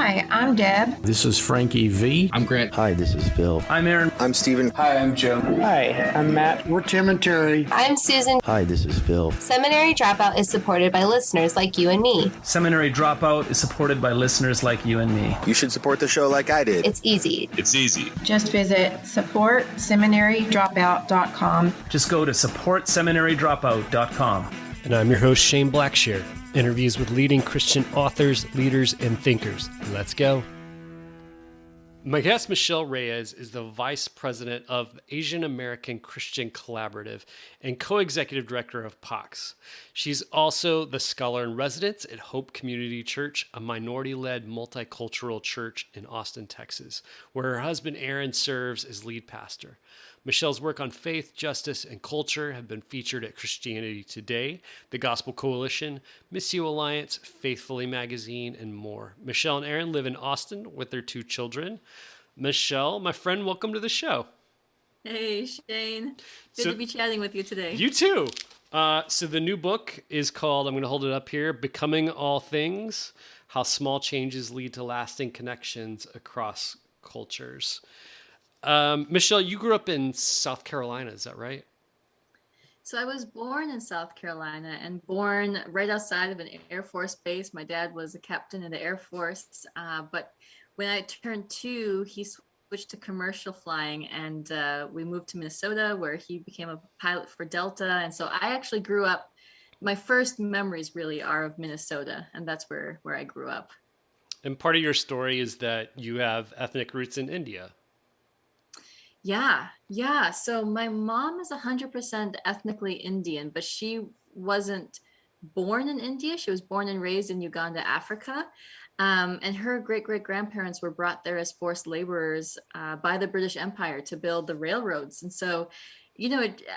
Hi, I'm Deb. This is Frankie V. I'm Grant. Hi, this is Phil. I'm Aaron. I'm Steven. Hi, I'm Joe. Hi, I'm Matt. We're Tim and Terry. I'm Susan. Hi, this is Phil. Seminary Dropout is supported by listeners like you and me. Seminary Dropout is supported by listeners like you and me. You should support the show like I did. It's easy. It's easy. Just visit supportseminarydropout.com. Just go to supportseminarydropout.com. And I'm your host, Shane Blackshear. Interviews with leading Christian authors, leaders, and thinkers. Let's go. My guest, Michelle Reyes, is the Vice President of the Asian American Christian Collaborative and Co-Executive Director of POX. She's also the Scholar in Residence at Hope Community Church, a minority-led multicultural church in Austin, Texas, where her husband Aaron serves as lead pastor. Michelle's work on faith, justice, and culture have been featured at Christianity Today, the Gospel Coalition, Missio Alliance, Faithfully Magazine, and more. Michelle and Aaron live in Austin with their 2 children. Michelle, my friend, welcome to the show. Hey, Shane. Good to be chatting with you today. You too. So the new book is called, I'm going to hold it up here, Becoming All Things, How Small Changes Lead to Lasting Connections Across Cultures. Michelle, you grew up in South Carolina, is that right? So I was born in South Carolina and born right outside of an Air Force base. My dad was a captain in the Air Force, but when I turned 2, he switched to commercial flying, and we moved to Minnesota, where he became a pilot for Delta. And so I actually grew up, my first memories really are of Minnesota, and that's where I grew up. And part of your story is that you have ethnic roots in India. Yeah. So my mom is 100% ethnically Indian, but she wasn't born in India. She was born and raised in Uganda, Africa. And her great-great-grandparents were brought there as forced laborers by the British Empire to build the railroads. And so,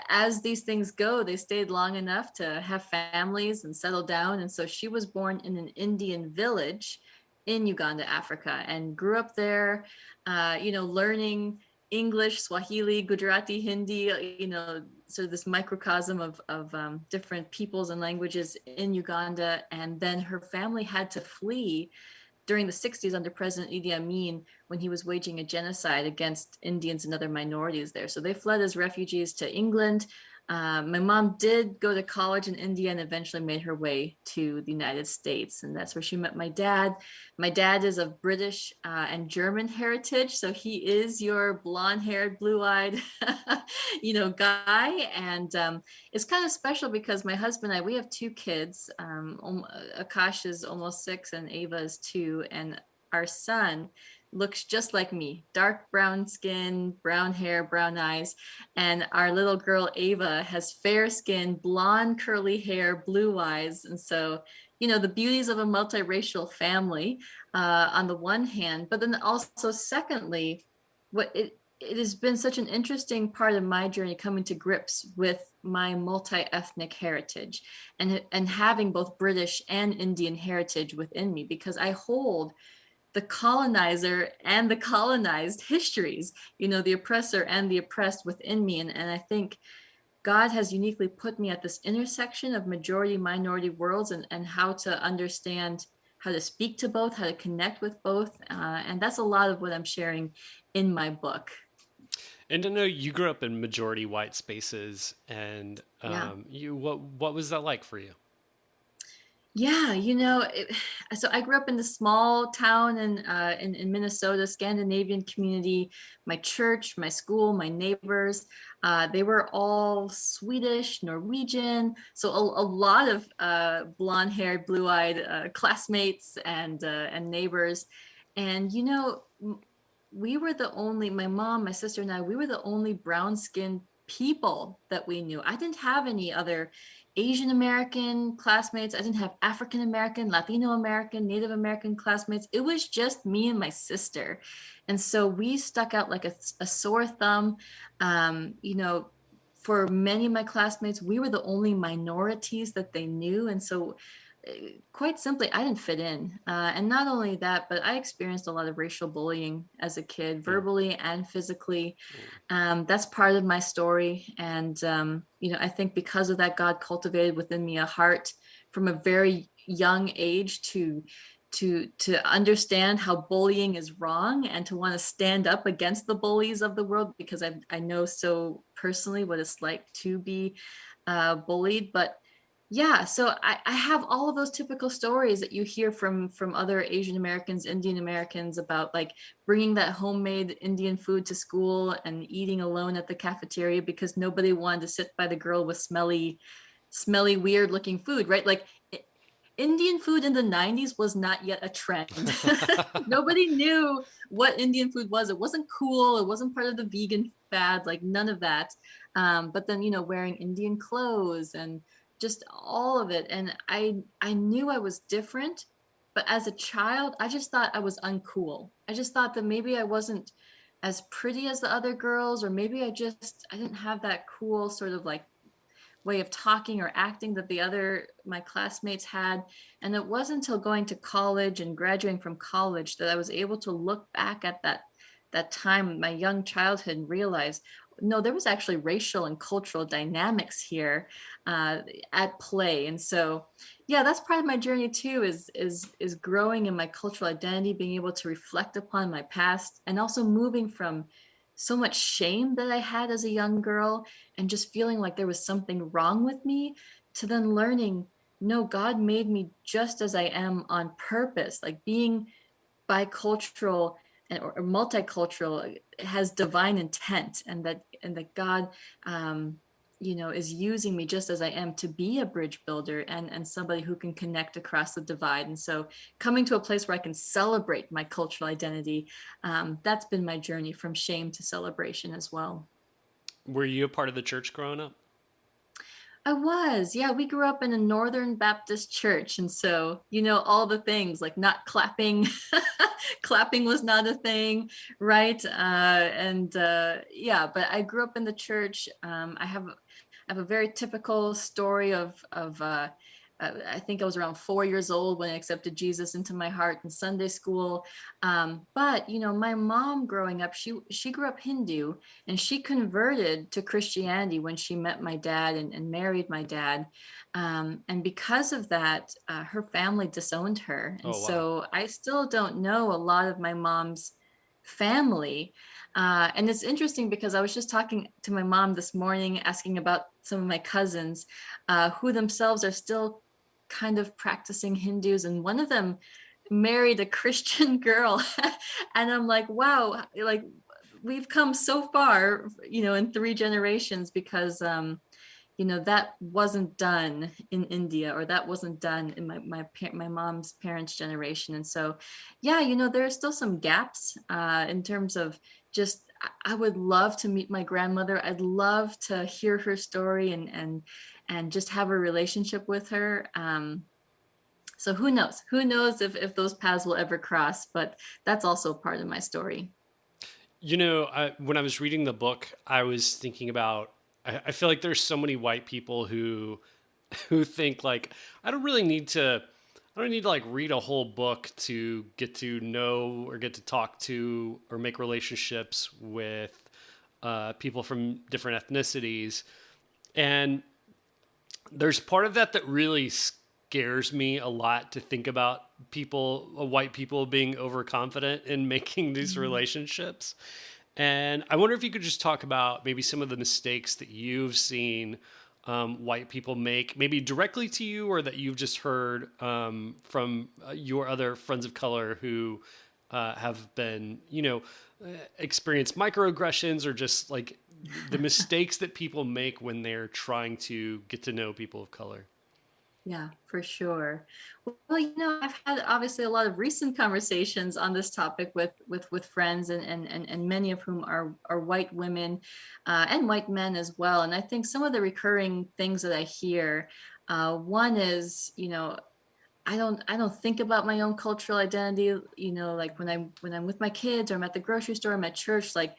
as these things go, they stayed long enough to have families and settle down. And so she was born in an Indian village in Uganda, Africa, and grew up there, learning English, Swahili, Gujarati, Hindi, sort of this microcosm of different peoples and languages in Uganda. And then her family had to flee during the 60s under President Idi Amin when he was waging a genocide against Indians and other minorities there. So they fled as refugees to England. My mom did go to college in India and eventually made her way to the United States. And that's where she met my dad. My dad is of British and German heritage. So he is your blonde-haired, blue-eyed, guy. And it's kind of special because my husband and I, we have 2 kids. Akash is almost 6 and Ava is 2. And our son looks just like me, dark brown skin, brown hair, brown eyes. And our little girl, Ava, has fair skin, blonde, curly hair, blue eyes. And so, the beauties of a multiracial family on the one hand, but then also secondly, it has been such an interesting part of my journey coming to grips with my multi-ethnic heritage and having both British and Indian heritage within me, because I hold the colonizer and the colonized histories, the oppressor and the oppressed within me. And I think God has uniquely put me at this intersection of majority minority worlds and how to understand how to speak to both, how to connect with both. And that's a lot of what I'm sharing in my book. And I know you grew up in majority white spaces, and what was that like for you? Yeah, so I grew up in this small town in Minnesota, Scandinavian community. My church, my school, my neighbors, they were all Swedish, Norwegian. So a lot of blonde-haired, blue-eyed classmates and neighbors. And, we were the only, my mom, my sister and I, we were the only brown-skinned people that we knew. I didn't have any other Asian American classmates. I didn't have African American, Latino American, Native American classmates. It was just me and my sister. And so we stuck out like a sore thumb. For many of my classmates, we were the only minorities that they knew. And so quite simply, I didn't fit in. And not only that, but I experienced a lot of racial bullying as a kid, verbally and physically. That's part of my story. And, I think because of that, God cultivated within me a heart from a very young age to to understand how bullying is wrong and to want to stand up against the bullies of the world, because I know so personally what it's like to be bullied. But yeah, so I have all of those typical stories that you hear from other Asian Americans, Indian Americans, about like bringing that homemade Indian food to school and eating alone at the cafeteria because nobody wanted to sit by the girl with smelly, weird looking food, right? Like Indian food in the 90s was not yet a trend. Nobody knew what Indian food was. It wasn't cool. It wasn't part of the vegan fad, like none of that. But then, wearing Indian clothes and just all of it. And I knew I was different, but as a child, I just thought I was uncool. I just thought that maybe I wasn't as pretty as the other girls, or maybe I didn't have that cool sort of like way of talking or acting that my classmates had. And it wasn't until going to college and graduating from college that I was able to look back at that time, my young childhood, and realize, no, there was actually racial and cultural dynamics here at play. And so, yeah, that's part of my journey too, is growing in my cultural identity, being able to reflect upon my past, and also moving from so much shame that I had as a young girl and just feeling like there was something wrong with me, to then learning, no, God made me just as I am on purpose. Like being bicultural or multicultural has divine intent, and that God is using me just as I am to be a bridge builder and somebody who can connect across the divide. And so coming to a place where I can celebrate my cultural identity, that's been my journey from shame to celebration as well. Were you a part of the church growing up? I was, yeah. We grew up in a Northern Baptist church, and so all the things like not clapping, clapping was not a thing, right? Yeah, but I grew up in the church. I have a very typical story of I think I was around 4 years old when I accepted Jesus into my heart in Sunday school. But my mom growing up, she grew up Hindu, and she converted to Christianity when she met my dad and married my dad. And because of that, her family disowned her. And Oh, wow. so I still don't know a lot of my mom's family. And it's interesting because I was just talking to my mom this morning, asking about some of my cousins who themselves are still kind of practicing Hindus. And one of them married a Christian girl. And I'm like, wow, like we've come so far, in 3 generations, because that wasn't done in India, or that wasn't done in my mom's parents' generation. And so, yeah, there are still some gaps in terms of just, I would love to meet my grandmother. I'd love to hear her story and just have a relationship with her. So who knows if those paths will ever cross, but that's also part of my story. When I was reading the book, I was thinking about, I feel like there's so many white people who think like, I don't need to like read a whole book to get to know or get to talk to or make relationships with people from different ethnicities. And there's part of that really scares me a lot, to think about white people being overconfident in making these relationships. And I wonder if you could just talk about maybe some of the mistakes that you've seen white people make, maybe directly to you, or that you've just heard from your other friends of color who have been, experienced microaggressions, or just like the mistakes that people make when they're trying to get to know people of color. Yeah, for sure. Well, I've had obviously a lot of recent conversations on this topic with friends, and many of whom are white women and white men as well. And I think some of the recurring things that I hear, one is, I don't think about my own cultural identity, like when I'm with my kids, or I'm at the grocery store, I'm at church, like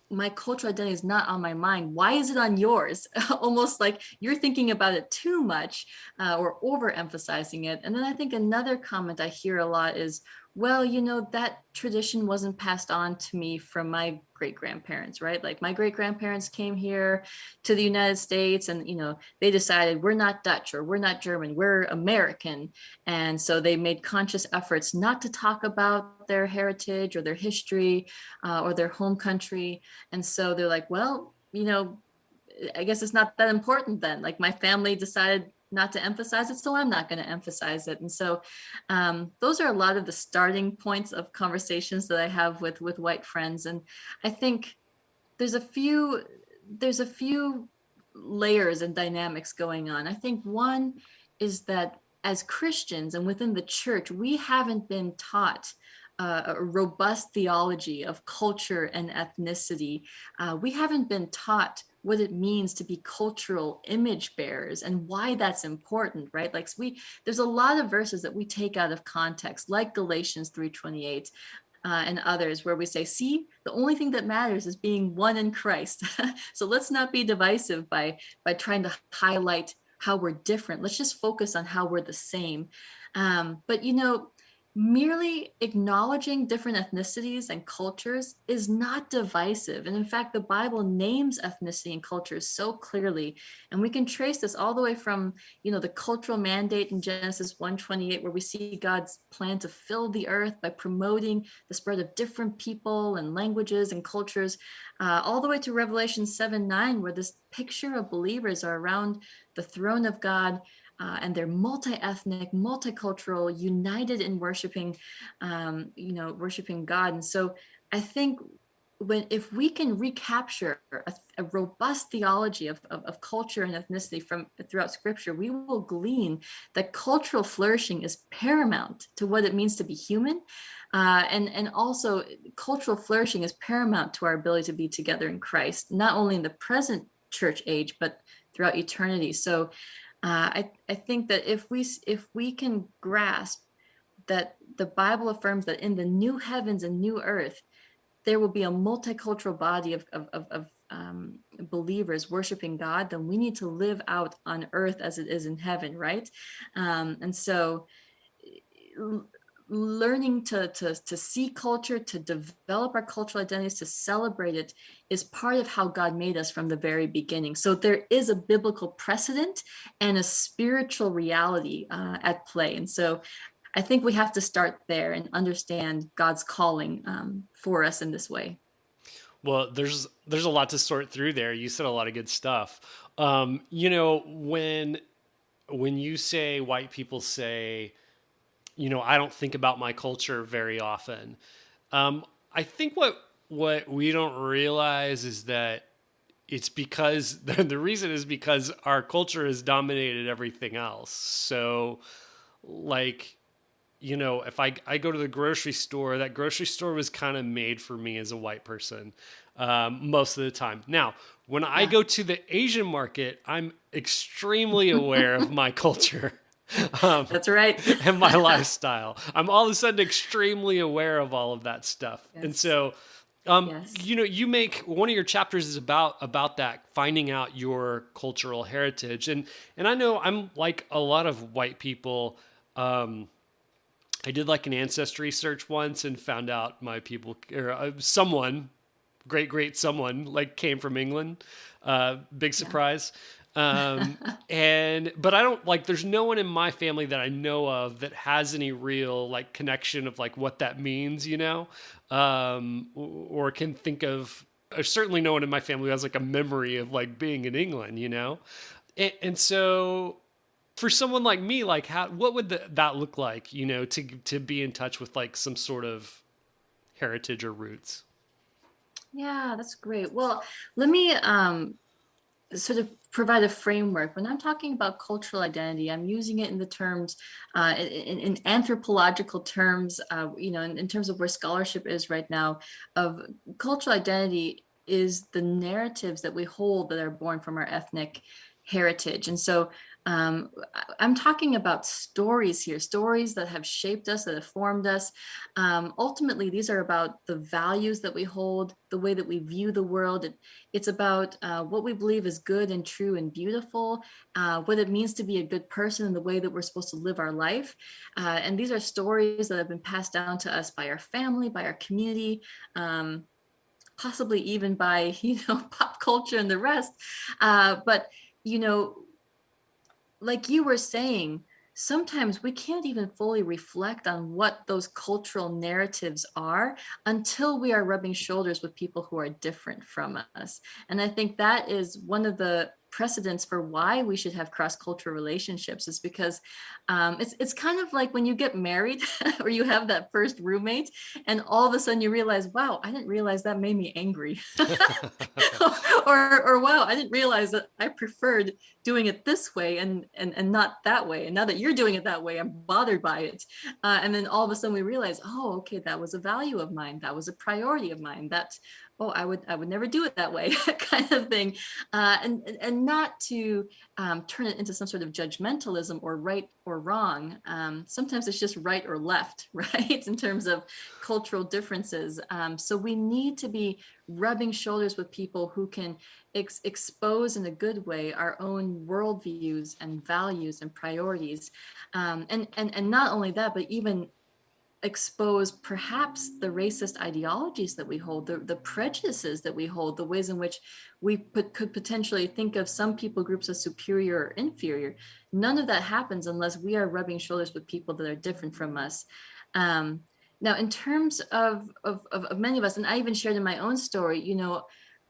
my cultural identity is not on my mind. Why is it on yours? Almost like you're thinking about it too much or overemphasizing it. And then I think another comment I hear a lot is, Well, you know, that tradition wasn't passed on to me from my great grandparents, right? Like my great grandparents came here to the United States and, you know, they decided we're not Dutch or we're not German, we're American. And so they made conscious efforts not to talk about their heritage or their history or their home country. And so they're like, well, you know, I guess it's not that important then. Like my family decided not to emphasize it, so I'm not going to emphasize it. And so those are a lot of the starting points of conversations that I have with white friends. And I think there's a few there's a few layers and dynamics going on. I think one is that as Christians and within the church, we haven't been taught a robust theology of culture and ethnicity. We haven't been taught what it means to be cultural image bearers and why that's important, right? Like there's a lot of verses that we take out of context, like Galatians 3:28, and others where we say, see, the only thing that matters is being one in Christ. So let's not be divisive by trying to highlight how we're different. Let's just focus on how we're the same. But you know, merely acknowledging different ethnicities and cultures is not divisive. And in fact, the Bible names ethnicity and culture so clearly. And we can trace this all the way from, you know, the cultural mandate in Genesis 1:28, where we see God's plan to fill the earth by promoting the spread of different people and languages and cultures, all the way to Revelation 7:9, where this picture of believers are around the throne of God, and they're multi-ethnic, multicultural, united in worshiping, worshiping God. And so I think if we can recapture a robust theology of culture and ethnicity from throughout Scripture, we will glean that cultural flourishing is paramount to what it means to be human, and also cultural flourishing is paramount to our ability to be together in Christ, not only in the present church age but throughout eternity. So I think that if we can grasp that the Bible affirms that in the new heavens and new earth, there will be a multicultural body of believers worshiping God, then we need to live out on earth as it is in heaven, right? And so learning to see culture, to develop our cultural identities, to celebrate it is part of how God made us from the very beginning. So there is a biblical precedent and a spiritual reality at play. And so I think we have to start there and understand God's calling for us in this way. Well, there's a lot to sort through there. You said a lot of good stuff. You know, when you say white people say, you know, I don't think about my culture very often. I think what we don't realize is that it's because the reason is because our culture has dominated everything else. So, like, you know, if I go to the grocery store, that grocery store was kind of made for me as a white person most of the time. Now, when I go to the Asian market, I'm extremely aware of my culture. That's right. And my lifestyle. I'm all of a sudden extremely aware of all of that stuff. Yes. And so, Yes. you know, you make one of your chapters is about that, finding out your cultural heritage. And I know I'm like a lot of white people. I did like an ancestry search once and found out my people, or someone, great someone, like came from England. Big surprise. But I don't like, there's no one in my family that I know of that has any real like connection of like what that means, you know, or can think of, there's certainly no one in my family who has like a memory of like being in England, you know? And so for someone like me, like what would that look like, you know, to be in touch with like some sort of heritage or roots? Yeah, that's great. Well, let me sort of provide a framework. When I'm talking about cultural identity, I'm using it in the terms, in anthropological terms, you know, in terms of where scholarship is right now, of cultural identity is the narratives that we hold that are born from our ethnic heritage. And so I'm talking about stories here, stories that have shaped us, that have formed us. Ultimately, these are about the values that we hold, the way that we view the world. It's about what we believe is good and true and beautiful, what it means to be a good person, and the way that we're supposed to live our life. And these are stories that have been passed down to us by our family, by our community. Possibly even by pop culture and the rest, but you know like you were saying, sometimes we can't even fully reflect on what those cultural narratives are until we are rubbing shoulders with people who are different from us. And I think that is one of the precedents for why we should have cross-cultural relationships, is because it's kind of like when you get married or you have that first roommate and all of a sudden you realize, wow, I didn't realize that made me angry. or wow, I didn't realize that I preferred doing it this way and not that way. And now that you're doing it that way, I'm bothered by it. And then all of a sudden we realize, oh, okay, that was a value of mine. That was a priority of mine. Oh, I would never do it that way, kind of thing. And not to turn it into some sort of judgmentalism or right or wrong. Sometimes it's just right or left, right, in terms of cultural differences. So we need to be rubbing shoulders with people who can expose in a good way our own worldviews and values and priorities. And not only that, but even expose perhaps the racist ideologies that we hold, the prejudices that we hold, the ways in which we could potentially think of some people groups as superior or inferior. None of that happens unless we are rubbing shoulders with people that are different from us. Now, in terms of many of us, and I even shared in my own story,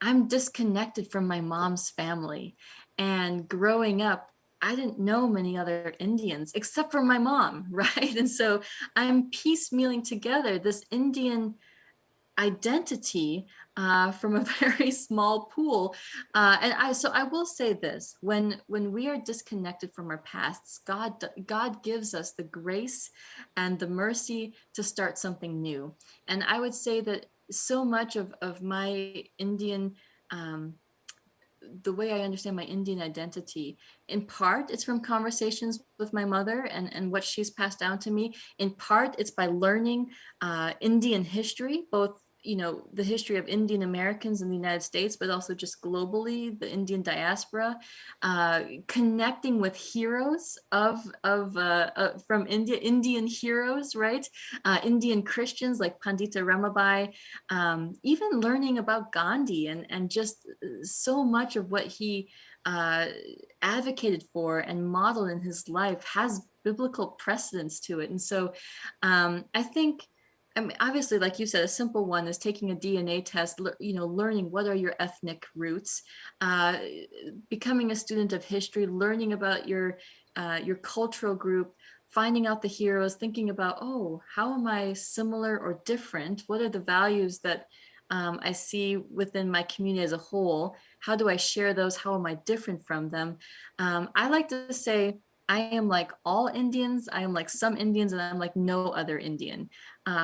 I'm disconnected from my mom's family. And growing up, I didn't know many other Indians except for my mom, right? And so I'm piecemealing together this Indian identity from a very small pool. So I will say this: when we are disconnected from our pasts, God gives us the grace and the mercy to start something new. And I would say that so much of my Indian the way I understand my Indian identity, in part, it's from conversations with my mother and what she's passed down to me. In part, it's by learning Indian history, both the history of Indian Americans in the United States, but also just globally, the Indian diaspora, connecting with heroes from India, Indian heroes, right? Indian Christians like Pandita Ramabai, even learning about Gandhi and just so much of what he advocated for and modeled in his life has biblical precedence to it. And so I think, obviously, like you said, a simple one is taking a DNA test, learning what are your ethnic roots, becoming a student of history, learning about your cultural group, finding out the heroes, thinking about, oh, how am I similar or different? What are the values that I see within my community as a whole? How do I share those? How am I different from them? I like to say, I am like all Indians. I am like some Indians, and I'm like no other Indian,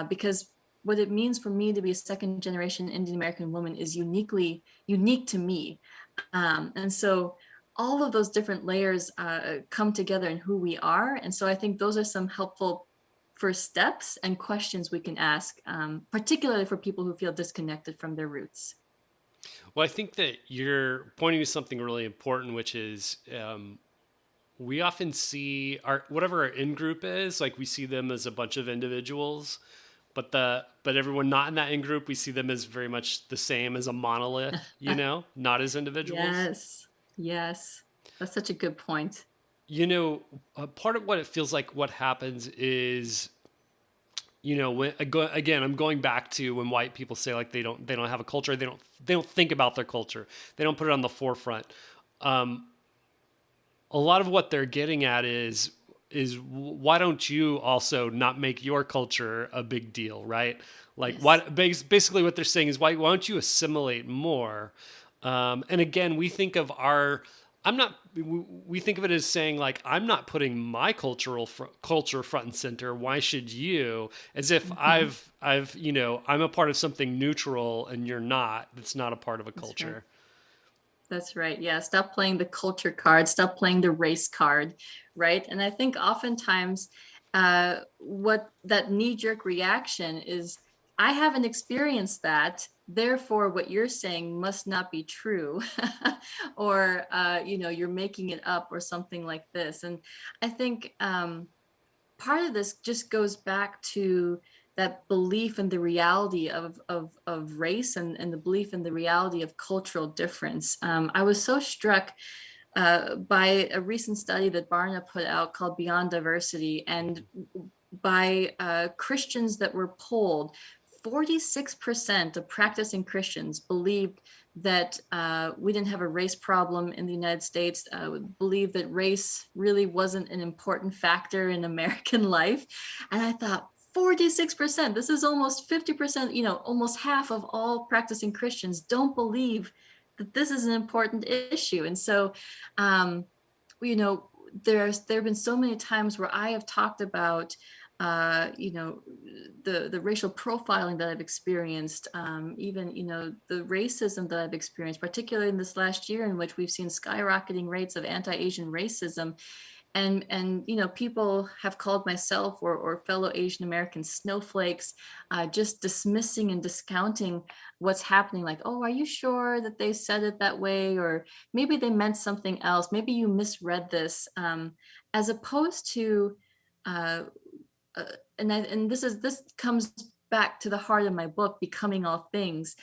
because what it means for me to be a second generation Indian American woman is unique to me. And so all of those different layers come together in who we are. And so I think those are some helpful first steps and questions we can ask, particularly for people who feel disconnected from their roots. Well, I think that you're pointing to something really important, which is we often see whatever our in-group is, like we see them as a bunch of individuals, but everyone not in that in-group, we see them as very much the same as a monolith, not as individuals. Yes. That's such a good point. Part of what it feels like what happens is, again, I'm going back to when white people say like they don't have a culture, they don't think about their culture, they don't put it on the forefront. A lot of what they're getting at is why don't you also not make your culture a big deal, right? Like, Yes. basically what they're saying is why don't you assimilate more? And again, we think of we think of it as saying like, I'm not putting my culture front and center. Why should you? As if I'm a part of something neutral and you're not. That's not a part of a culture. That's right. Yeah. Stop playing the culture card. Stop playing the race card. Right. And I think oftentimes what that knee jerk reaction is, I haven't experienced that. Therefore, what you're saying must not be true. Or, you're making it up or something like this. And I think part of this just goes back to that belief in the reality of race, and the belief in the reality of cultural difference. I was so struck by a recent study that Barna put out called Beyond Diversity, and by Christians that were polled. 46% of practicing Christians believed that we didn't have a race problem in the United States, believed that race really wasn't an important factor in American life. And I thought, 46%, this is almost 50%, almost half of all practicing Christians don't believe that this is an important issue. And so, you know, there have been so many times where I have talked about the racial profiling that I've experienced, even the racism that I've experienced, particularly in this last year, in which we've seen skyrocketing rates of anti-Asian racism. And people have called myself or fellow Asian Americans snowflakes, just dismissing and discounting what's happening. Like, oh, are you sure that they said it that way? Or maybe they meant something else. Maybe you misread this, as opposed to and this comes back to the heart of my book, Becoming All Things.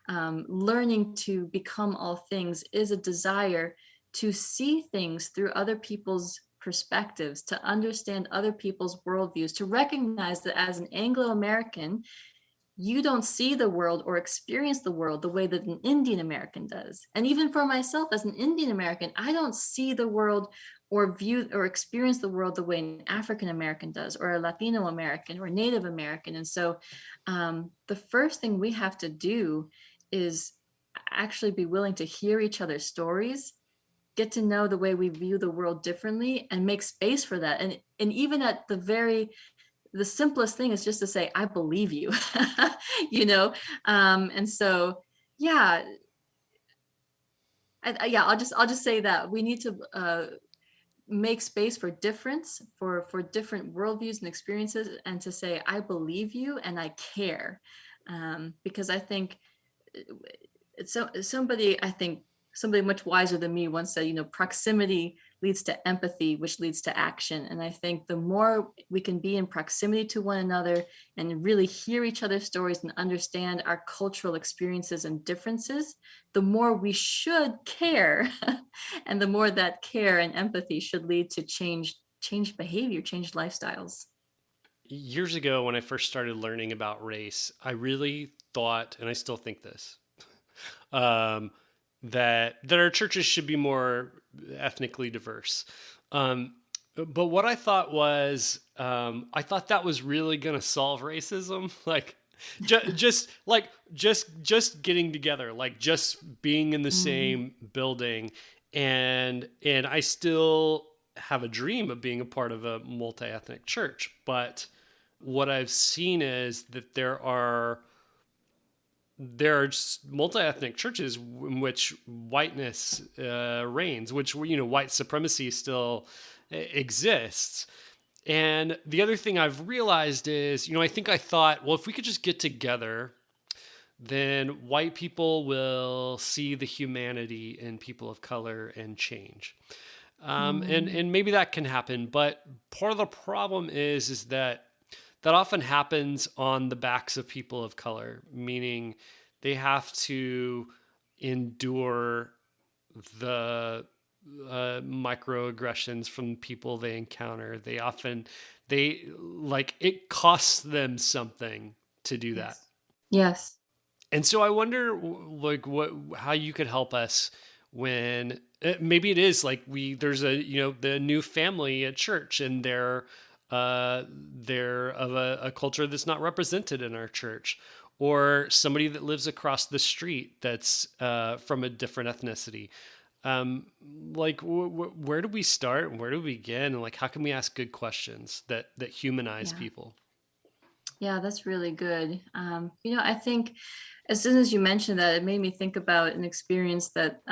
Learning to become all things is a desire to see things through other people's perspectives, to understand other people's worldviews, to recognize that as an Anglo-American, you don't see the world or experience the world the way that an Indian American does. And even for myself as an Indian American, I don't see the world or view or experience the world the way an African American does, or a Latino American or Native American. And so the first thing we have to do is actually be willing to hear each other's stories, get to know the way we view the world differently, and make space for that. And even at the simplest thing is just to say, I believe you, and so, yeah, I'll just say that we need to make space for difference, for different worldviews and experiences, and to say, I believe you and I care, because I think somebody much wiser than me once said, proximity leads to empathy, which leads to action. And I think the more we can be in proximity to one another and really hear each other's stories and understand our cultural experiences and differences, the more we should care. And the more that care and empathy should lead to change behavior, change lifestyles. Years ago, when I first started learning about race, I really thought, and I still think this, that our churches should be more ethnically diverse. But what I thought was, I thought that was really going to solve racism. Like, just getting together, like just being in the same building. And I still have a dream of being a part of a multi-ethnic church. But what I've seen is that there are multi-ethnic churches in which whiteness reigns, which, white supremacy still exists. And the other thing I've realized is, I thought, well, if we could just get together, then white people will see the humanity in people of color and change. And maybe that can happen. But part of the problem is that often happens on the backs of people of color, meaning they have to endure the microaggressions from people they encounter. It costs them something to do that. Yes. And so I wonder, how you could help us when maybe it is like there's the new family at church, and they're of a culture that's not represented in our church, or somebody that lives across the street that's from a different ethnicity. Where do we start and where do we begin? And how can we ask good questions that humanize people? Yeah, that's really good. I think as soon as you mentioned that, it made me think about an experience that,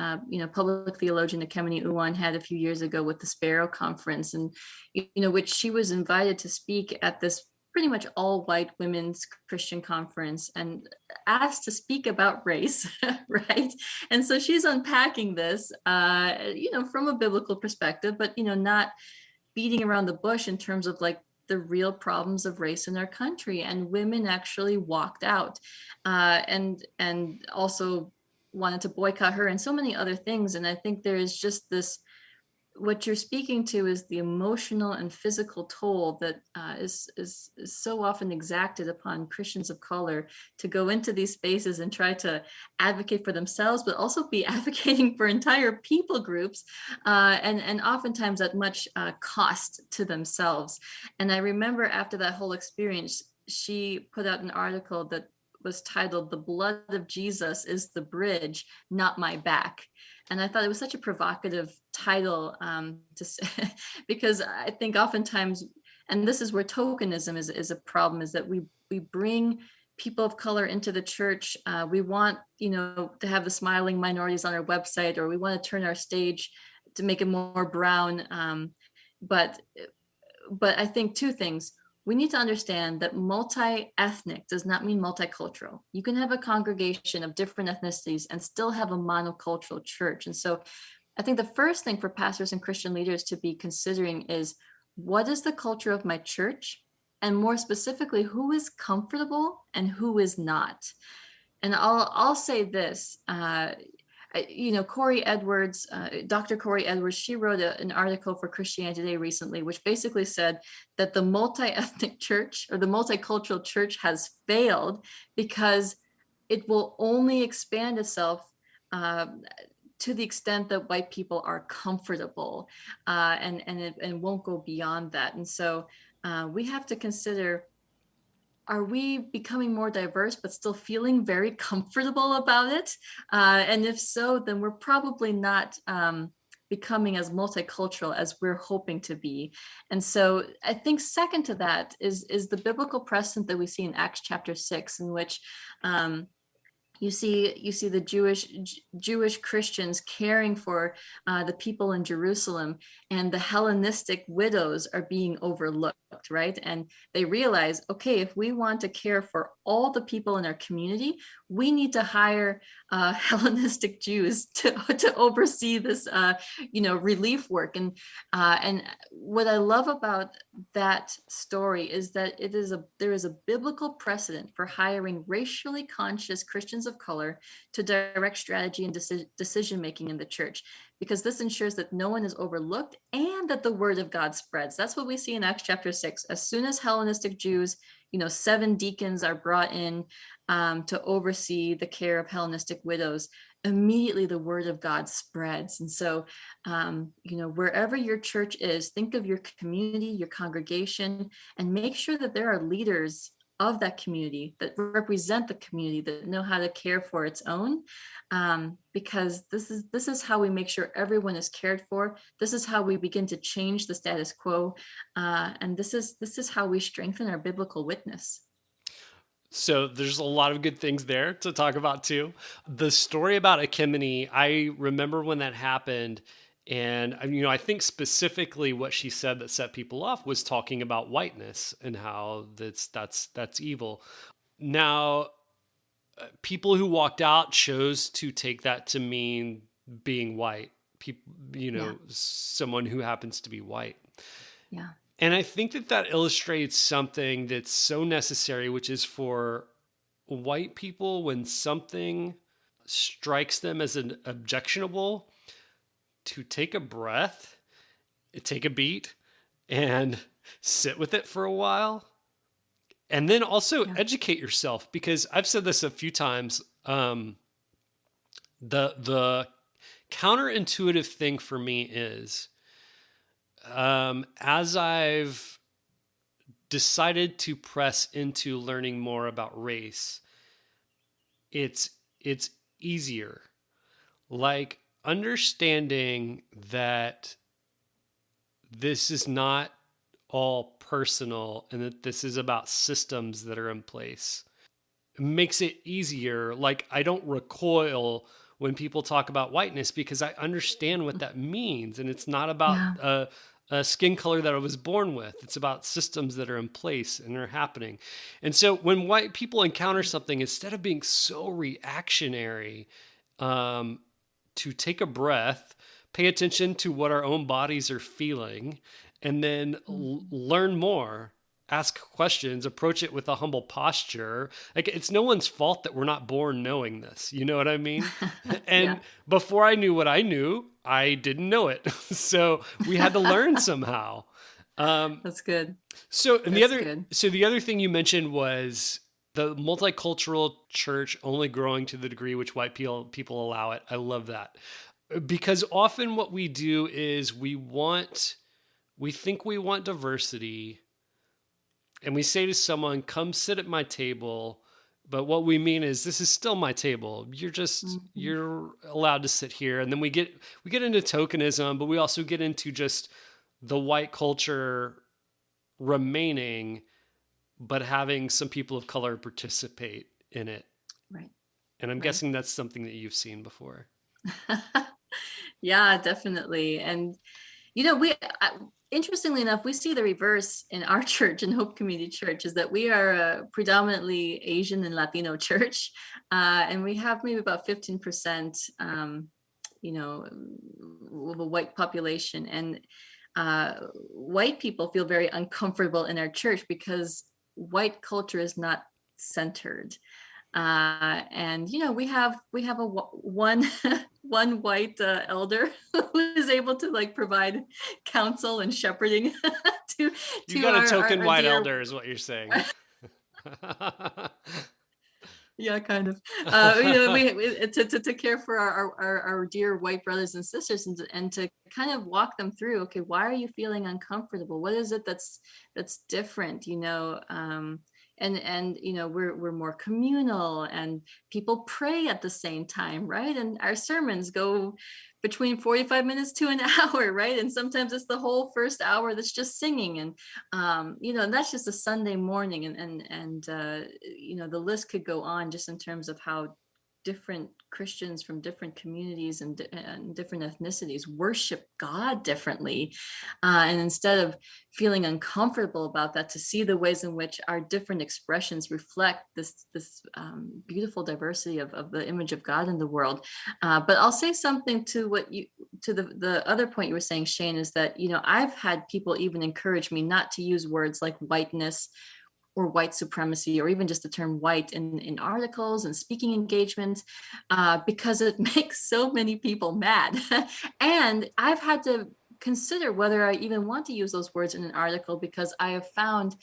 public theologian Ekemini Uwan had a few years ago with the Sparrow Conference, and, which she was invited to speak at this pretty much all white women's Christian conference and asked to speak about race, right? And so she's unpacking this, from a biblical perspective, but, not beating around the bush in terms of like the real problems of race in our country. And women actually walked out, and also wanted to boycott her and so many other things. And I think there is just this, what you're speaking to is the emotional and physical toll that is so often exacted upon Christians of color to go into these spaces and try to advocate for themselves, but also be advocating for entire people groups, and oftentimes at much cost to themselves. And I remember after that whole experience, she put out an article that was titled "The Blood of Jesus is the Bridge, Not My Back." And I thought it was such a provocative title, to say, because I think oftentimes, and this is where tokenism is a problem, is that we bring people of color into the church. We want, to have the smiling minorities on our website, or we want to turn our stage to make it more brown. But I think two things. We need to understand that multi-ethnic does not mean multicultural. You can have a congregation of different ethnicities and still have a monocultural church. And so I think the first thing for pastors and Christian leaders to be considering is, what is the culture of my church? And more specifically, who is comfortable and who is not? And I'll say this, Corey Edwards, Dr. Corey Edwards, she wrote an article for Christianity Today recently, which basically said that the multi-ethnic church or the multicultural church has failed because it will only expand itself to the extent that white people are comfortable, and won't go beyond that. And so we have to consider, are we becoming more diverse but still feeling very comfortable about it? And if so, then we're probably not becoming as multicultural as we're hoping to be. And so I think second to that is the biblical precedent that we see in Acts chapter 6, in which you see the Jewish Christians caring for the people in Jerusalem, and the Hellenistic widows are being overlooked, right? And they realize, okay, if we want to care for all the people in our community, we need to hire Hellenistic Jews to oversee this, relief work. And what I love about that story is that there is a biblical precedent for hiring racially conscious Christians of color to direct strategy and decision making in the church, because this ensures that no one is overlooked and that the word of God spreads. That's what we see in Acts chapter 6. As soon as Hellenistic Jews, 7 deacons are brought in to oversee the care of Hellenistic widows, immediately the word of God spreads. And so, wherever your church is, think of your community, your congregation, and make sure that there are leaders of that community that represent the community, that know how to care for its own, because this is how we make sure everyone is cared for. This is how we begin to change the status quo, and this is how we strengthen our biblical witness. So there's a lot of good things there to talk about too. The story about Ekemini, I remember when that happened, and I think specifically what she said that set people off was talking about whiteness and how that's evil. Now, people who walked out chose to take that to mean being white. People, someone who happens to be white. Yeah. And I think that illustrates something that's so necessary, which is for white people, when something strikes them as an objectionable, to take a breath, take a beat, and sit with it for a while. And then also educate yourself, because I've said this a few times. The counterintuitive thing for me is, as I've decided to press into learning more about race, it's easier. Like, understanding that this is not all personal and that this is about systems that are in place. It makes it easier. Like, I don't recoil when people talk about whiteness because I understand what that means. And it's not about Yeah. a skin color that I was born with. It's about systems that are in place and are happening. And so when white people encounter something, instead of being so reactionary, to take a breath, pay attention to what our own bodies are feeling, and then learn more, ask questions, approach it with a humble posture. Like, it's no one's fault that we're not born knowing this. You know what I mean? And Yeah. before I knew what I knew, I didn't know it. So we had to learn somehow. That's good. So and That's good. the other thing you mentioned was the multicultural church only growing to the degree which white people allow it. I love that. Because often what we do is we think we want diversity, and we say to someone, come sit at my table, but what we mean is this is still my table. You're allowed to sit here. And then we get into tokenism, but we also get into just the white culture remaining, but having some people of color participate in it. Right. And I'm Right. guessing that's something that you've seen before. Yeah, definitely. And interestingly enough, we see the reverse in our church, in Hope Community Church, is that we are a predominantly Asian and Latino church, and we have maybe about 15%, of a white population, and white people feel very uncomfortable in our church because white culture is not centered. And we have one one white elder who is able to like provide counsel and shepherding to You got a token our white dear- elder is what you're saying. Yeah, kind of. To care for our dear white brothers and sisters, and to kind of walk them through. Okay, why are you feeling uncomfortable? What is it that's different? And we're more communal, and people pray at the same time, right? And our sermons go between 45 minutes to an hour, right? And sometimes it's the whole first hour that's just singing, and and that's just a Sunday morning, and the list could go on just in terms of how different Christians from different communities and different ethnicities worship God differently. And instead of feeling uncomfortable about that, to see the ways in which our different expressions reflect this beautiful diversity of the image of God in the world. But I'll say something to the other point you were saying, Shane, is that, I've had people even encourage me not to use words like whiteness or white supremacy, or even just the term white in articles and speaking engagements, because it makes so many people mad. And I've had to consider whether I even want to use those words in an article, because I have found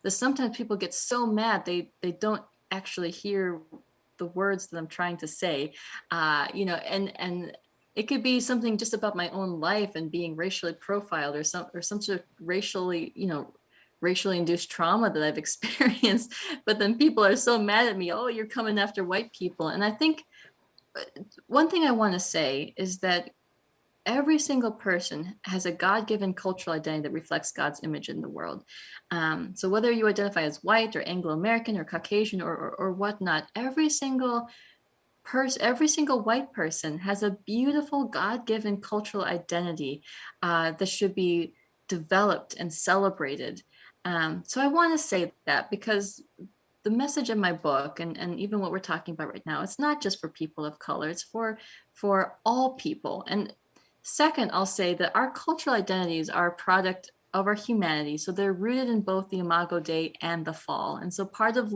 that sometimes people get so mad they don't actually hear the words that I'm trying to say, and it could be something just about my own life and being racially profiled, or some sort of racially induced trauma that I've experienced. But then people are so mad at me, oh, you're coming after white people. And I think one thing I want to say is that every single person has a God-given cultural identity that reflects God's image in the world. So whether you identify as white or Anglo-American or Caucasian or whatnot, every single white person has a beautiful God-given cultural identity that should be developed and celebrated. So I want to say that, because the message in my book, and even what we're talking about right now, it's not just for people of color, it's for all people. And second, I'll say that our cultural identities are a product of our humanity. So they're rooted in both the Imago Dei and the fall. And so part of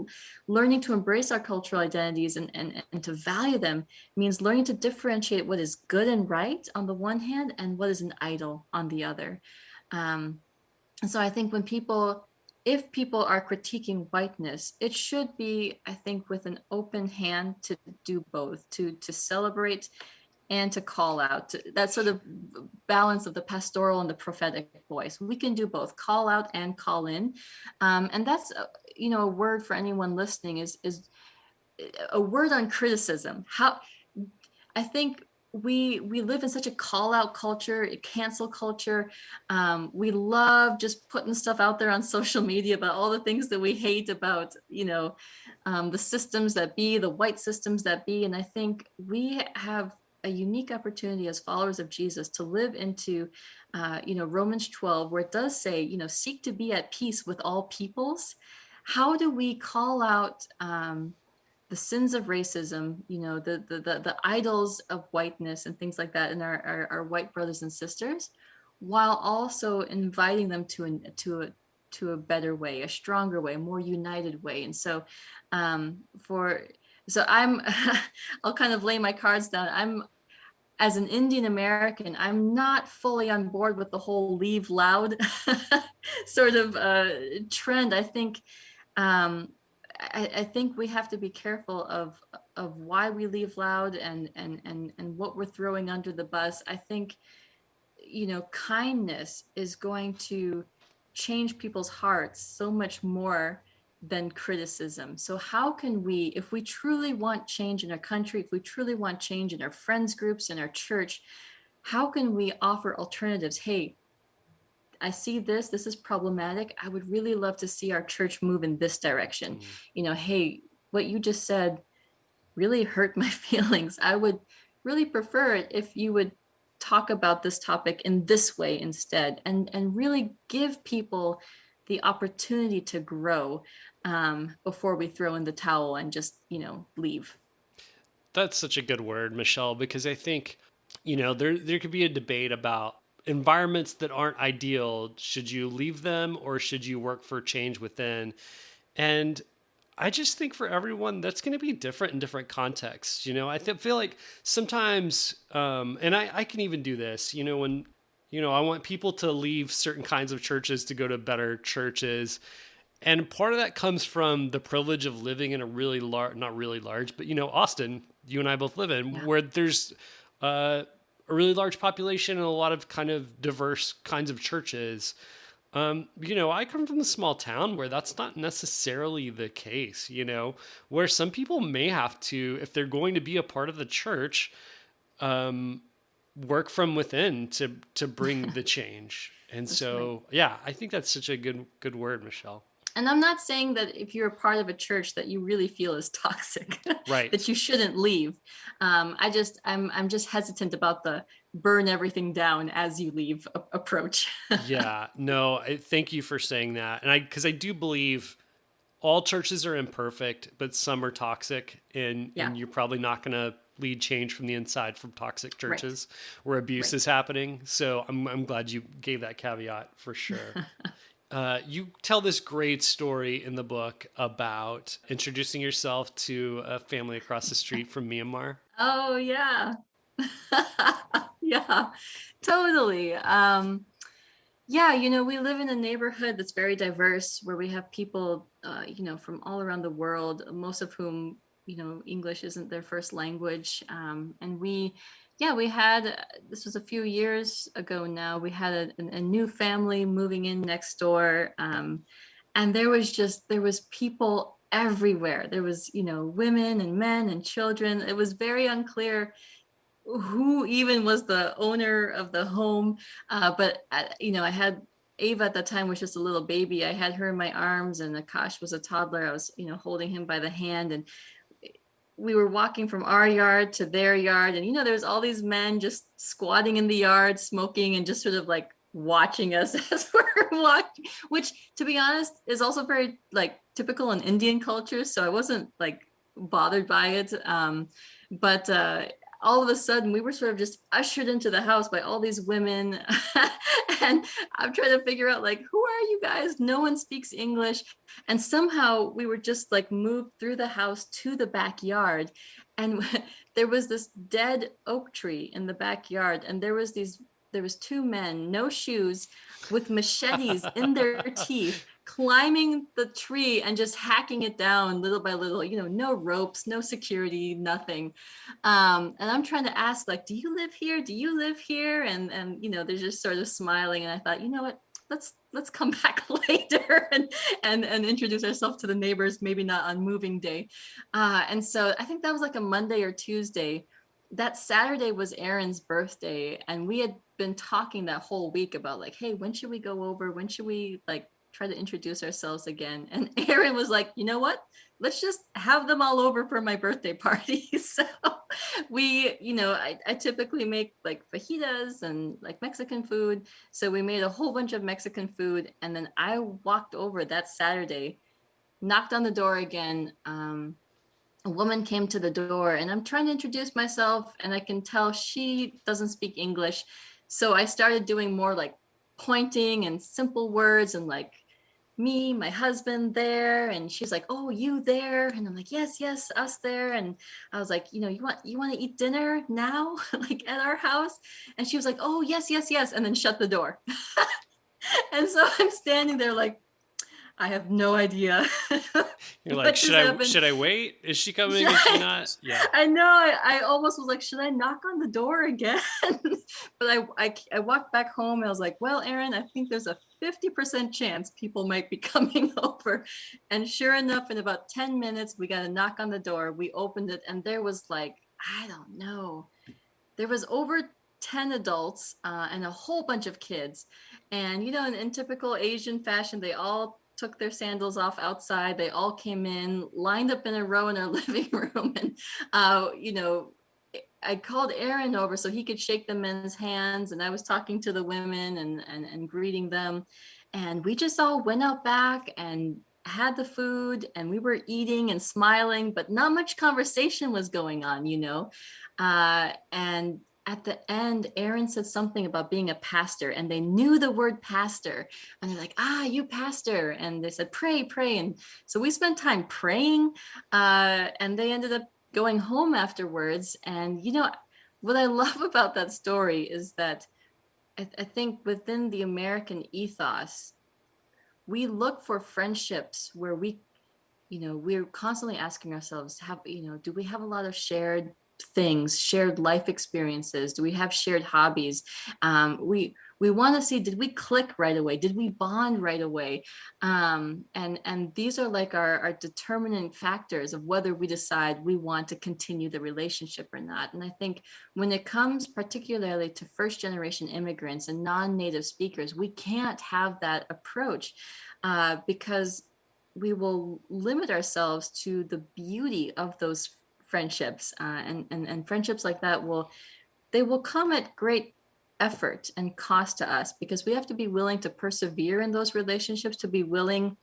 learning to embrace our cultural identities and to value them means learning to differentiate what is good and right on the one hand and what is an idol on the other. And so I think if people are critiquing whiteness, it should be, I think, with an open hand to do both, to celebrate and to call out. That sort of balance of the pastoral and the prophetic voice. We can do both, call out and call in. And that's, a word for anyone listening is a word on criticism. I think we live in such a call out culture, a cancel culture. We love just putting stuff out there on social media about all the things that we hate about, the systems that be, the white systems that be. And I think we have a unique opportunity as followers of Jesus to live into, Romans 12, where it does say, seek to be at peace with all peoples. How do we call out the sins of racism, the idols of whiteness and things like that in our white brothers and sisters, while also inviting them to a better way, a stronger way, a more united way. And so I'm I'll kind of lay my cards down. I'm As an Indian American, I'm not fully on board with the whole leave loud sort of trend. I think I think we have to be careful of why we leave loud and what we're throwing under the bus. I think, kindness is going to change people's hearts so much more than criticism. So how can we, if we truly want change in our country, if we truly want change in our friends groups, in our church, how can we offer alternatives? Hey, I see this is problematic. I would really love to see our church move in this direction. Hey, what you just said really hurt my feelings. I would really prefer it if you would talk about this topic in this way instead, and really give people the opportunity to grow before we throw in the towel and just, leave. That's such a good word, Michelle, because I think, there could be a debate about environments that aren't ideal. Should you leave them or should you work for change within? And I just think for everyone, that's going to be different in different contexts. I feel like sometimes, and I can even do this, when, I want people to leave certain kinds of churches to go to better churches. And part of that comes from the privilege of living in a really large, not really large, but, Austin, you and I both live in, where there's a really large population and a lot of kind of diverse kinds of churches. I come from a small town where that's not necessarily the case, where some people may have to, if they're going to be a part of the church, work from within to bring the change. And so, yeah, I think that's such a good word, Michelle. And I'm not saying that if you're a part of a church that you really feel is toxic, right, that you shouldn't leave. I'm just hesitant about the burn everything down as you leave approach. Yeah, no, thank you for saying that. And because I do believe all churches are imperfect, but some are toxic, and you're probably not going to lead change from the inside from toxic churches where abuse is happening. So I'm glad you gave that caveat for sure. You tell this great story in the book about introducing yourself to a family across the street from Myanmar. Oh, yeah. Yeah, totally. We live in a neighborhood that's very diverse, where we have people, from all around the world, most of whom, English isn't their first language. And we had, this was a few years ago now, we had a new family moving in next door. And there was people everywhere. There was, women and men and children. It was very unclear who even was the owner of the home. But I had Ava at the time, was just a little baby. I had her in my arms, and Akash was a toddler. I was, holding him by the hand, and we were walking from our yard to their yard, and there's all these men just squatting in the yard, smoking, and just sort of like watching us as we're walking, which, to be honest, is also very like typical in Indian culture. So I wasn't like bothered by it. But all of a sudden we were sort of just ushered into the house by all these women. And I'm trying to figure out, like, who are you guys? No one speaks English. And somehow we were just like moved through the house to the backyard. And there was this dead oak tree in the backyard. And there was two men, no shoes, with machetes in their teeth, climbing the tree and just hacking it down little by little, no ropes, no security, nothing. And I'm trying to ask, like, do you live here? Do you live here? And they're just sort of smiling. And I thought, you know what, let's come back later and introduce ourselves to the neighbors, maybe not on moving day. And so I think that was like a Monday or Tuesday. that Saturday was Aaron's birthday, and we had been talking that whole week about like, hey, when should we go over? When should we like try to introduce ourselves again? And Aaron was like, you know what? Let's just have them all over for my birthday party. So we, I typically make like fajitas and like Mexican food. So we made a whole bunch of Mexican food. And then I walked over that Saturday, knocked on the door again. A woman came to the door, and I'm trying to introduce myself, and I can tell she doesn't speak English. So I started doing more like pointing and simple words and like, me, my husband there, and she's like, oh, you there? And I'm like, yes, us there. And I was like, you want to eat dinner now, like at our house? And she was like, oh, yes, and then shut the door. And so I'm standing there like, I have no idea. You're like, should I wait? Is she coming? Is she not? Yeah. I know. I almost was like, should I knock on the door again? But I walked back home and I was like, well, Aaron, I think there's a 50% chance people might be coming over. And sure enough, in about 10 minutes, we got a knock on the door. We opened it, and there was like, I don't know, there was over 10 adults and a whole bunch of kids. And, in typical Asian fashion, they all took their sandals off outside. They all came in, lined up in a row in our living room. And, I called Aaron over so he could shake the men's hands. And I was talking to the women and greeting them. And we just all went out back and had the food, and we were eating and smiling, but not much conversation was going on, and at the end, Aaron said something about being a pastor, and they knew the word pastor, and they're like, you pastor. And they said, pray. And so we spent time praying, and they ended up going home afterwards. And, what I love about that story is that I think within the American ethos, we look for friendships where we're constantly asking ourselves, do we have a lot of shared things, shared life experiences? Do we have shared hobbies? We want to see, did we click right away? Did we bond right away? And these are like our determinant factors of whether we decide we want to continue the relationship or not. And I think when it comes particularly to first generation immigrants and non-native speakers, we can't have that approach because we will limit ourselves to the beauty of those friendships, and friendships like that will come at great effort and cost to us, because we have to be willing to persevere in those relationships, to be willing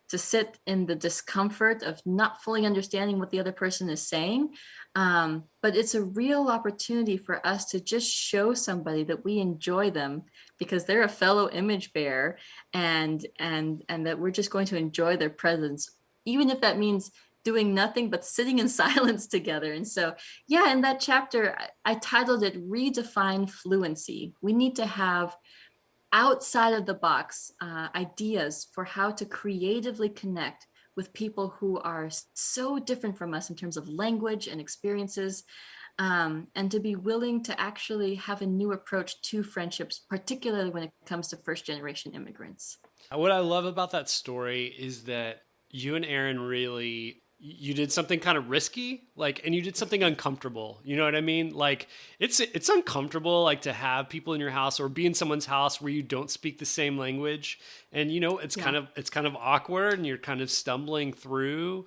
to sit in the discomfort of not fully understanding what the other person is saying. But it's a real opportunity for us to just show somebody that we enjoy them because they're a fellow image bearer, and that we're just going to enjoy their presence, even if that means doing nothing but sitting in silence together. And so, in that chapter, I titled it Redefine Fluency. We need to have outside of the box ideas for how to creatively connect with people who are so different from us in terms of language and experiences, and to be willing to actually have a new approach to friendships, particularly when it comes to first generation immigrants. What I love about that story is that you and Aaron really, you did something kind of risky, and you did something uncomfortable. You know what I mean? It's uncomfortable, to have people in your house or be in someone's house where you don't speak the same language. And, it's kind of awkward, and you're kind of stumbling through,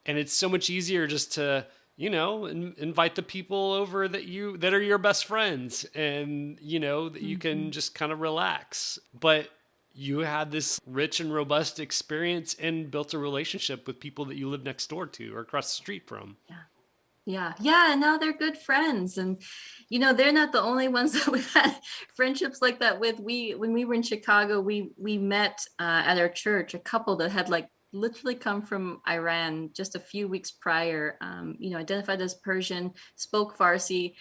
and it's so much easier just to, invite the people over that are your best friends, and, that you can just kind of relax. But you had this rich and robust experience and built a relationship with people that you live next door to or across the street from. Yeah. And now they're good friends. And, they're not the only ones that we've had friendships like that with. When we were in Chicago, we met at our church, a couple that had literally come from Iran just a few weeks prior, identified as Persian, spoke Farsi,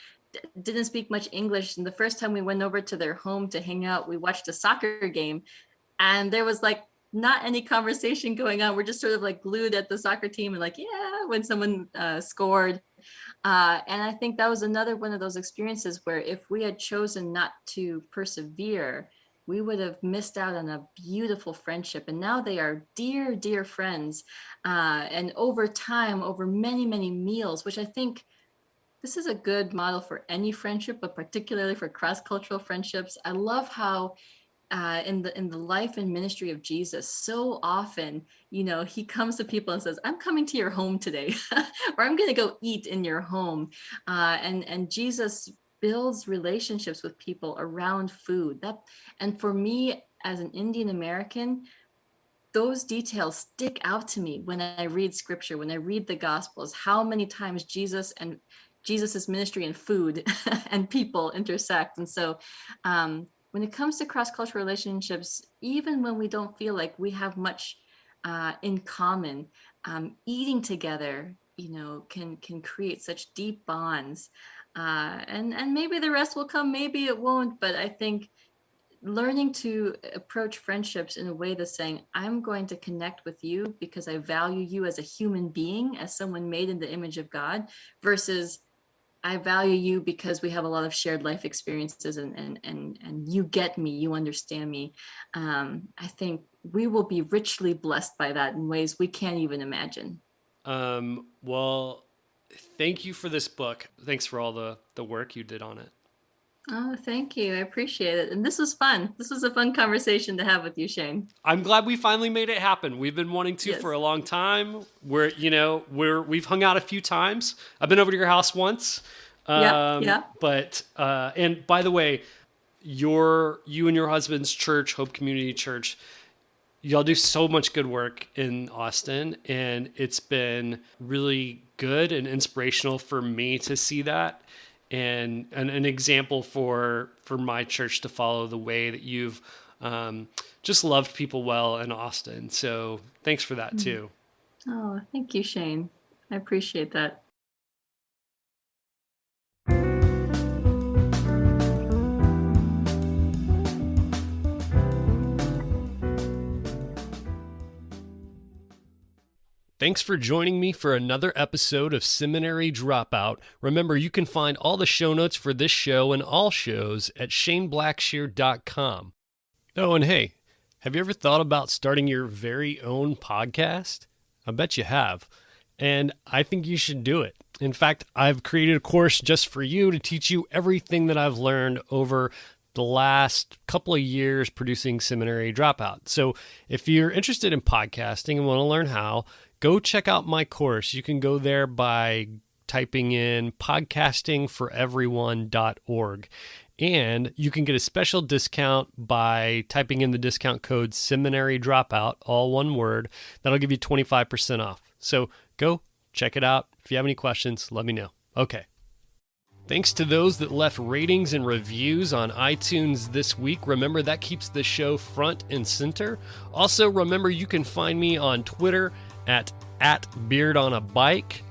didn't speak much English. And the first time we went over to their home to hang out, we watched a soccer game, and there was not any conversation going on. We're just sort of glued at the soccer team and when someone scored. And I think that was another one of those experiences where if we had chosen not to persevere, we would have missed out on a beautiful friendship. And now they are dear, dear friends. And over time, over many, many meals, which I think this is a good model for any friendship, but particularly for cross-cultural friendships. I love how in the life and ministry of Jesus, so often, he comes to people and says, "I'm coming to your home today," or "I'm going to go eat in your home," and Jesus builds relationships with people around food. And for me, as an Indian American, those details stick out to me when I read scripture, when I read the gospels, how many times Jesus's ministry and food and people intersect. And so when it comes to cross-cultural relationships, even when we don't feel like we have much in common, eating together, can create such deep bonds. And maybe the rest will come, maybe it won't, but I think learning to approach friendships in a way that's saying, I'm going to connect with you because I value you as a human being, as someone made in the image of God, versus I value you because we have a lot of shared life experiences and you get me, you understand me. I think we will be richly blessed by that in ways we can't even imagine. Well, thank you for this book. Thanks for all the work you did on it. Oh, thank you. I appreciate it. And this was fun. This was a fun conversation to have with you, Shane. I'm glad we finally made it happen. We've been wanting to for a long time. We've hung out a few times. I've been over to your house once. Yeah. But and by the way, you and your husband's church, Hope Community Church, y'all do so much good work in Austin, and it's been really good and inspirational for me to see that. And an example for my church to follow the way that you've just loved people well in Austin. So thanks for that too. Oh, thank you, Shane. I appreciate that. Thanks for joining me for another episode of Seminary Dropout. Remember, you can find all the show notes for this show and all shows at shaneblackshear.com. Oh, and hey, have you ever thought about starting your very own podcast? I bet you have. And I think you should do it. In fact, I've created a course just for you to teach you everything that I've learned over the last couple of years producing Seminary Dropout. So if you're interested in podcasting and want to learn how, go check out my course. You can go there by typing in podcastingforeveryone.org. And you can get a special discount by typing in the discount code Seminary Dropout, all one word. That'll give you 25% off. So go check it out. If you have any questions, let me know. Okay. Thanks to those that left ratings and reviews on iTunes this week. Remember, that keeps the show front and center. Also, remember, you can find me on Twitter at beardonabike.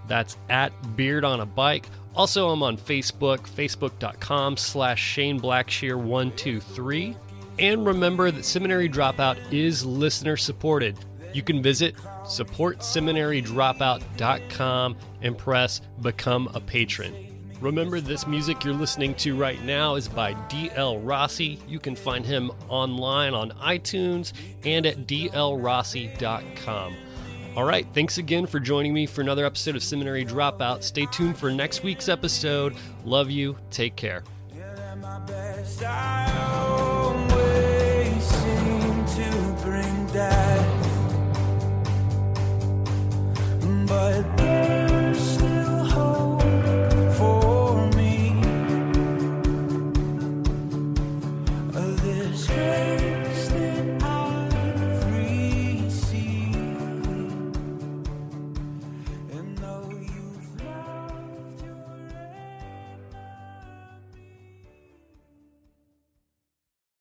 That's at beardonabike. Also, I'm on Facebook, facebook.com/ShaneBlackshear123. And remember that Seminary Dropout is listener supported. You can visit supportseminarydropout.com and press Become a Patron. Remember, this music you're listening to right now is by D.L. Rossi. You can find him online on iTunes and at dlrossi.com. All right, thanks again for joining me for another episode of Seminary Dropout. Stay tuned for next week's episode. Love you. Take care.